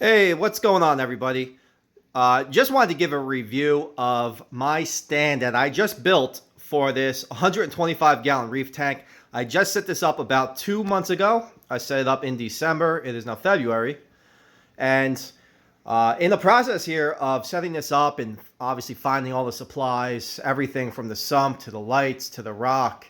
Hey, what's going on, everybody? Just wanted to give a review of my stand that I just built for this 125-gallon reef tank. I just set this up about 2 months ago. I set it up in December. It is now February. And in the process here of setting this up and obviously finding all the supplies, everything from the sump to the lights to the rock,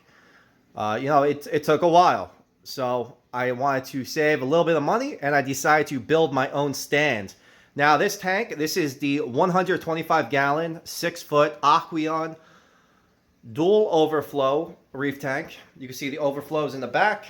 it took a while. So I wanted to save a little bit of money and I decided to build my own stand. Now this tank, this is the 125 gallon, 6-foot Aquarium dual overflow reef tank. You can see the overflows in the back.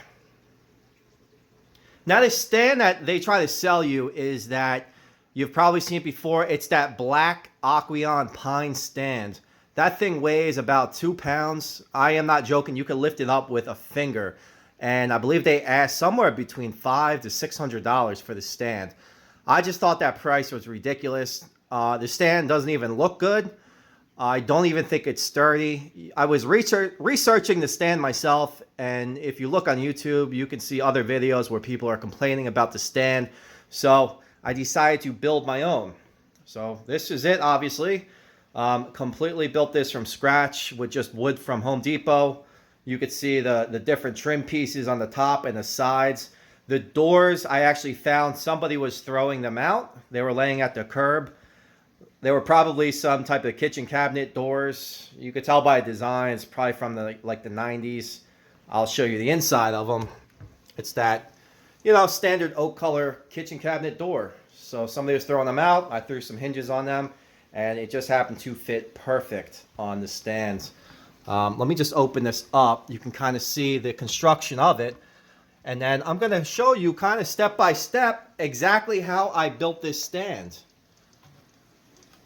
Now this stand that they try to sell you is that you've probably seen it before. It's that black Aquarium pine stand. That thing weighs about 2 pounds. I am not joking. You can lift it up with a finger. And I believe they asked somewhere between $500 to $600 for the stand. I just thought that price was ridiculous. The stand doesn't even look good. I don't even think it's sturdy. I was researching the stand myself, and if you look on YouTube, you can see other videos where people are complaining about the stand. So I decided to build my own. So this is it, obviously. Completely built this from scratch with just wood from Home Depot. You could see the different trim pieces on the top and the sides. The doors, I actually found somebody was throwing them out. They were laying at the curb. They were probably some type of kitchen cabinet doors. You could tell by the design, it's probably from the 90s. I'll show you the inside of them. It's that, standard oak color kitchen cabinet door. So somebody was throwing them out. I threw some hinges on them, and it just happened to fit perfect on the stands. Let me just open this up. You can kind of see the construction of it. And then I'm going to show you kind of step by step exactly how I built this stand.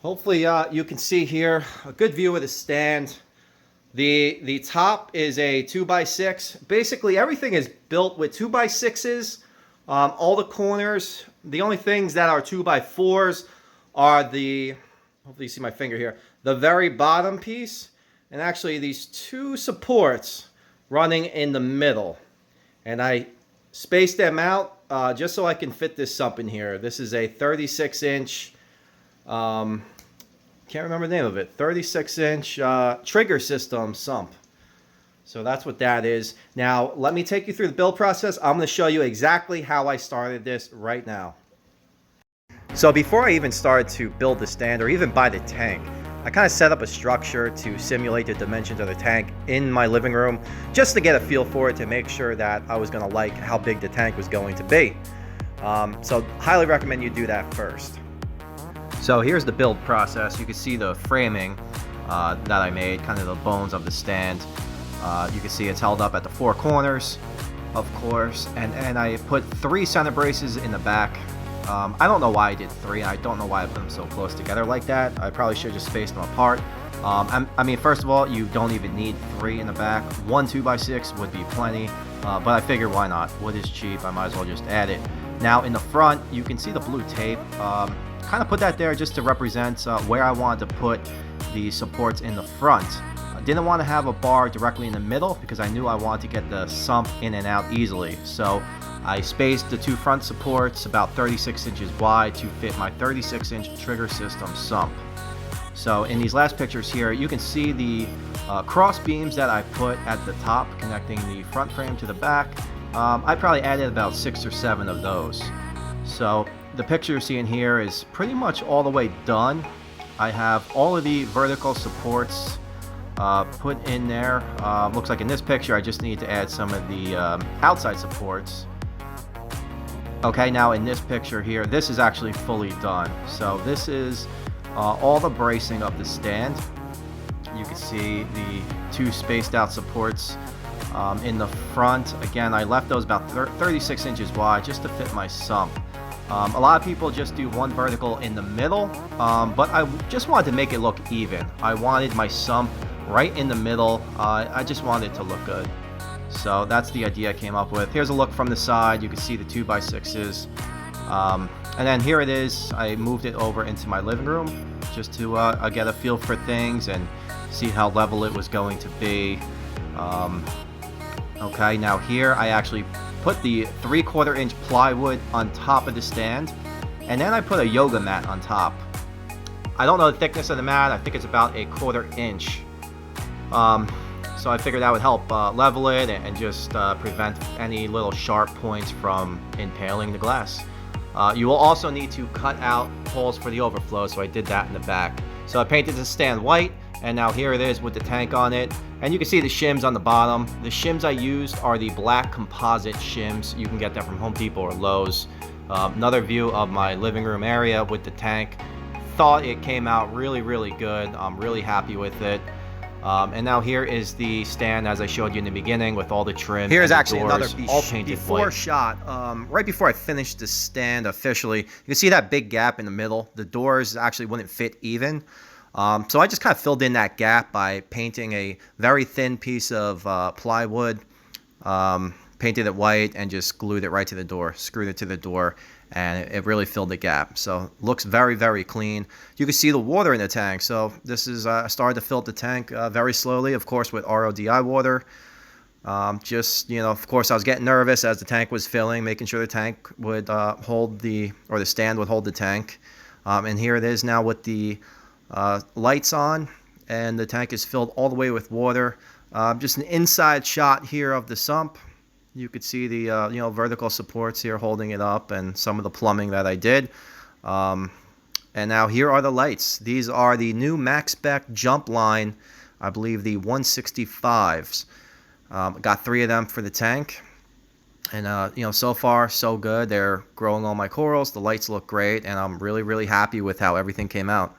Hopefully you can see here a good view of the stand. The top is a 2x6. Basically everything is built with 2x6s. All the corners. The only things that are 2x4s are hopefully you see my finger here, the very bottom piece. And actually these two supports running in the middle. And I spaced them out just so I can fit this sump in here. This is a 36-inch, can't remember the name of it, 36-inch trigger system sump. So that's what that is. Now, let me take you through the build process. I'm going to show you exactly how I started this right now. So before I even started to build the stand or even buy the tank, I kind of set up a structure to simulate the dimensions of the tank in my living room just to get a feel for it, to make sure that I was going to like how big the tank was going to be. So highly recommend you do that first. So here's the build process. You can see the framing that I made, kind of the bones of the stand. You can see it's held up at the four corners, of course, and I put 3 center braces in the back. I don't know why I did 3. I don't know why I put them so close together like that. I probably should have just spaced them apart. I mean, first of all, you don't even need 3 in the back. 1 2x6 would be plenty, but I figure why not? Wood is cheap. I might as well just add it. Now in the front, you can see the blue tape. Kind of put that there just to represent where I wanted to put the supports in the front. I didn't want to have a bar directly in the middle because I knew I wanted to get the sump in and out easily. So I spaced the 2 front supports about 36 inches wide to fit my 36-inch trigger system sump. So in these last pictures here, you can see the cross beams that I put at the top connecting the front frame to the back. I probably added about 6 or 7 of those. So the picture you're seeing here is pretty much all the way done. I have all of the vertical supports put in there. Looks like in this picture I just need to add some of the outside supports. Okay, now in this picture here, this is actually fully done. So this is all the bracing of the stand. You can see the 2 spaced out supports in the front. Again, I left those about 36 inches wide just to fit my sump. A lot of people just do 1 vertical in the middle, but I just wanted to make it look even. I wanted my sump right in the middle. I just wanted it to look good. So that's the idea I came up with. Here's a look from the side. You can see the 2x6s. And then here it is. I moved it over into my living room just to get a feel for things and see how level it was going to be. Okay, now here I actually put the 3/4 inch plywood on top of the stand. And then I put a yoga mat on top. I don't know the thickness of the mat. I think it's about 1/4 inch. So I figured that would help level it and just prevent any little sharp points from impaling the glass. You will also need to cut out holes for the overflow, so I did that in the back. So I painted the stand white, and now here it is with the tank on it. And you can see the shims on the bottom. The shims I used are the black composite shims. You can get them from Home Depot or Lowe's. Another view of my living room area with the tank. Thought it came out really, really good. I'm really happy with it. And now here is the stand as I showed you in the beginning with all the trim. Here's actually another before shot. Right before I finished the stand officially, you can see that big gap in the middle. The doors actually wouldn't fit even. So I just kind of filled in that gap by painting a very thin piece of plywood, painted it white, and just glued it right to the door, screwed it to the door, and it really filled the gap. So looks very, very clean. You can see the water in the tank. So this is started to fill the tank very slowly, of course, with RODI water. Just, you know, of course, I was getting nervous as the tank was filling, making sure the tank would hold the stand would hold the tank. And here it is now with the lights on, and the tank is filled all the way with water. Just an inside shot here of the sump. You could see the you know, vertical supports here holding it up, and some of the plumbing that I did. And now here are the lights. These are the new Max Spec Jump Line, I believe the 165s. Got 3 of them for the tank, and you know, so far so good. They're growing all my corals. The lights look great, and I'm really, really happy with how everything came out.